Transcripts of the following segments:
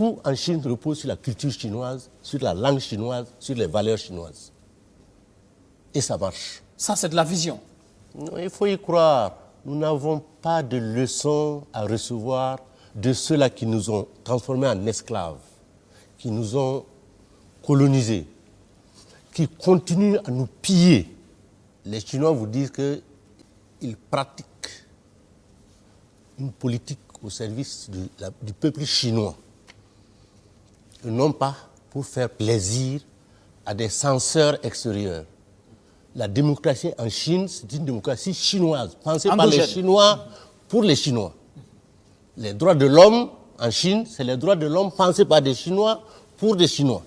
tout en Chine repose sur la culture chinoise, sur la langue chinoise, sur les valeurs chinoises. Et ça marche. Ça, c'est de la vision. Non, il faut y croire. Nous n'avons pas de leçons à recevoir de ceux-là qui nous ont transformés en esclaves, qui nous ont colonisés, qui continuent à nous piller. Les Chinois vous disent qu'ils pratiquent une politique au service du peuple chinois, et non pas pour faire plaisir à des censeurs extérieurs. La démocratie en Chine, c'est une démocratie chinoise, pensée par les Chinois pour les Chinois. Les droits de l'homme en Chine, c'est les droits de l'homme pensés par des Chinois pour des Chinois.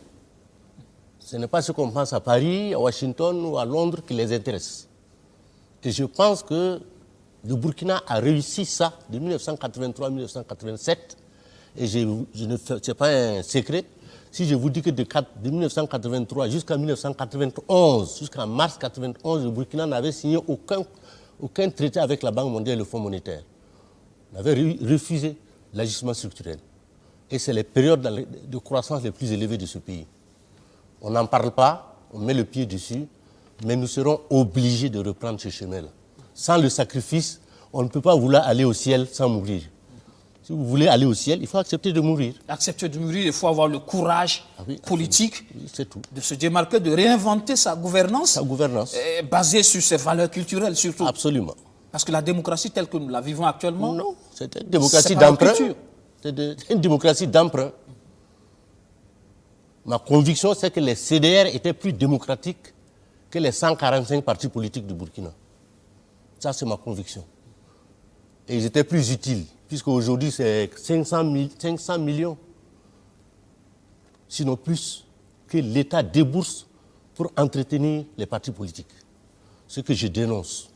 Ce n'est pas ce qu'on pense à Paris, à Washington ou à Londres qui les intéresse. Et je pense que le Burkina a réussi ça de 1983 à 1987. Et c'est pas un secret. Si je vous dis que de 1983 jusqu'à 1991, jusqu'en mars 1991, le Burkina n'avait signé aucun traité avec la Banque mondiale et le Fonds monétaire. On avait refusé l'ajustement structurel. Et c'est les périodes de croissance les plus élevées de ce pays. On n'en parle pas, on met le pied dessus, mais nous serons obligés de reprendre ce chemin-là. Sans le sacrifice, on ne peut pas vouloir aller au ciel sans mourir. Si vous voulez aller au ciel, il faut accepter de mourir. Accepter de mourir, il faut avoir le courage politique c'est tout. De se démarquer, de réinventer sa gouvernance. Basée sur ses valeurs culturelles surtout. Absolument. Parce que la démocratie telle que nous la vivons actuellement... Non, c'est une démocratie d'emprunt. C'est une démocratie d'emprunt. Ma conviction, c'est que les CDR étaient plus démocratiques que les 145 partis politiques du Burkina. Ça, c'est ma conviction. Et ils étaient plus utiles, puisqu'aujourd'hui, c'est 500 millions, sinon plus, que l'État débourse pour entretenir les partis politiques. Ce que je dénonce.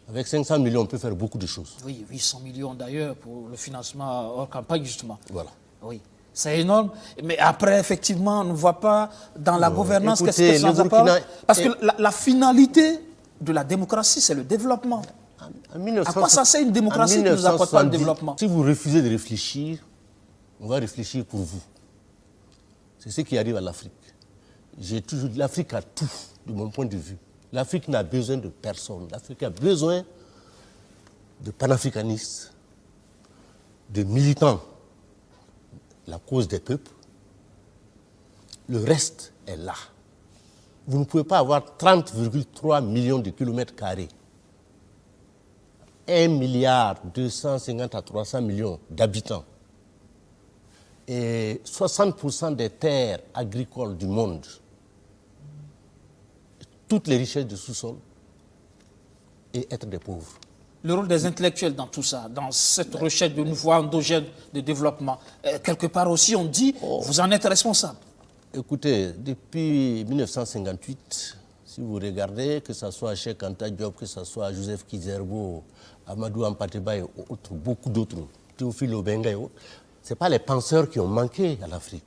Avec 500 millions, on peut faire beaucoup de choses. Oui, 800 millions d'ailleurs pour le financement hors campagne, justement. Voilà. Oui. C'est énorme, mais après, effectivement, on ne voit pas dans la gouvernance qu'est-ce que ça apporte. Parce que la finalité de la démocratie, c'est le développement. À quoi ça sert une démocratie qui ne nous apporte pas le développement? Si vous refusez de réfléchir, on va réfléchir pour vous. C'est ce qui arrive à l'Afrique. J'ai toujours dit, l'Afrique a tout, de mon point de vue. L'Afrique n'a besoin de personne. L'Afrique a besoin de panafricanistes, de militants, la cause des peuples. Le reste est là. Vous ne pouvez pas avoir 30,3 millions de kilomètres carrés. 1 milliard 250 à 300 millions d'habitants. Et 60% des terres agricoles du monde. Toutes les richesses du sous-sol. Et être des pauvres. Le rôle des intellectuels dans tout ça, dans cette recherche de nouveaux endogènes de développement, quelque part aussi on dit, vous en êtes responsable. Écoutez, depuis 1958, si vous regardez, que ce soit Cheikh Anta Diop, que ce soit Joseph Kizerbo, Amadou Hampâté-Bâ et autres, beaucoup d'autres, Théophile Obenga et autres, ce n'est pas les penseurs qui ont manqué à l'Afrique.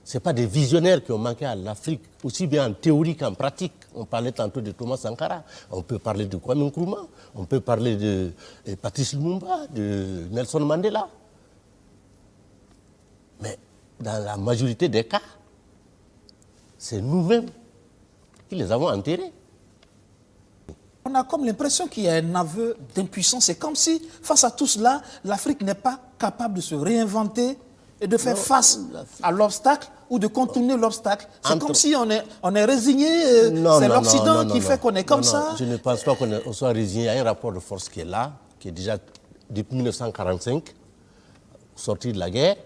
Ce n'est pas des visionnaires qui ont manqué à l'Afrique, aussi bien en théorie qu'en pratique. On parlait tantôt de Thomas Sankara, on peut parler de Kwame Nkrumah, on peut parler de Patrice Lumumba, de Nelson Mandela. Mais dans la majorité des cas, c'est nous-mêmes qui les avons enterrés. On a comme l'impression qu'il y a un aveu d'impuissance. C'est comme si, face à tout cela, l'Afrique n'est pas capable de se réinventer et de faire face à l'obstacle ou de contourner l'obstacle. C'est comme si on est résigné, c'est l'Occident qui fait qu'on est comme ça. Je ne pense pas qu'on soit résigné. Il y a un rapport de force qui est là, qui est déjà depuis 1945, sorti de la guerre.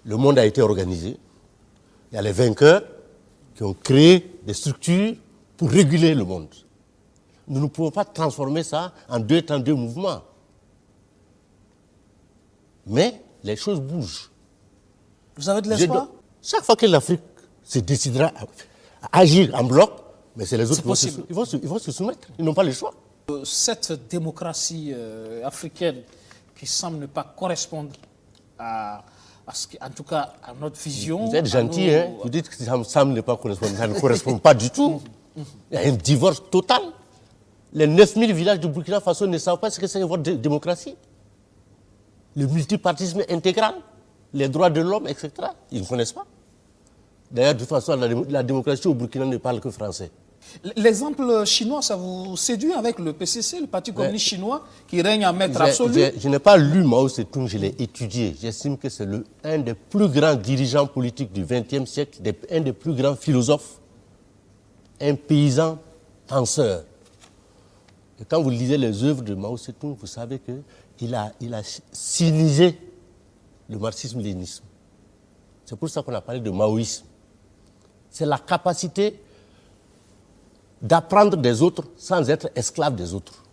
Le monde a été organisé. Il y a les vainqueurs qui ont créé des structures pour réguler le monde. Nous ne pouvons pas transformer ça en deux temps, deux mouvements. Mais les choses bougent. Vous avez de l'espoir? Chaque fois que l'Afrique se décidera à agir en bloc, mais c'est les autres qui vont se soumettre. Ils n'ont pas le choix. Cette démocratie africaine qui semble ne pas correspondre en tout cas à notre vision. Vous êtes gentil, hein? Vous dites que ça semble ne pas correspondre. Ça ne correspond pas du tout. Il y a un divorce total. Les 9000 villages du Burkina Faso ne savent pas ce que c'est votre démocratie. le multipartisme intégral, les droits de l'homme, etc. Ils ne connaissent pas. D'ailleurs, de toute façon, la démocratie au Burkina ne parle que français. L'exemple chinois, ça vous séduit avec le PCC, le Parti communiste chinois, qui règne en maître absolu? Je n'ai pas lu Mao Tse-tung, je l'ai étudié. J'estime que c'est un des plus grands dirigeants politiques du XXe siècle, un des plus grands philosophes, un paysan penseur. Et quand vous lisez les œuvres de Mao Tse-tung, vous savez qu'il a civilisé le marxisme-léninisme. C'est pour ça qu'on a parlé de maoïsme. C'est la capacité d'apprendre des autres sans être esclave des autres.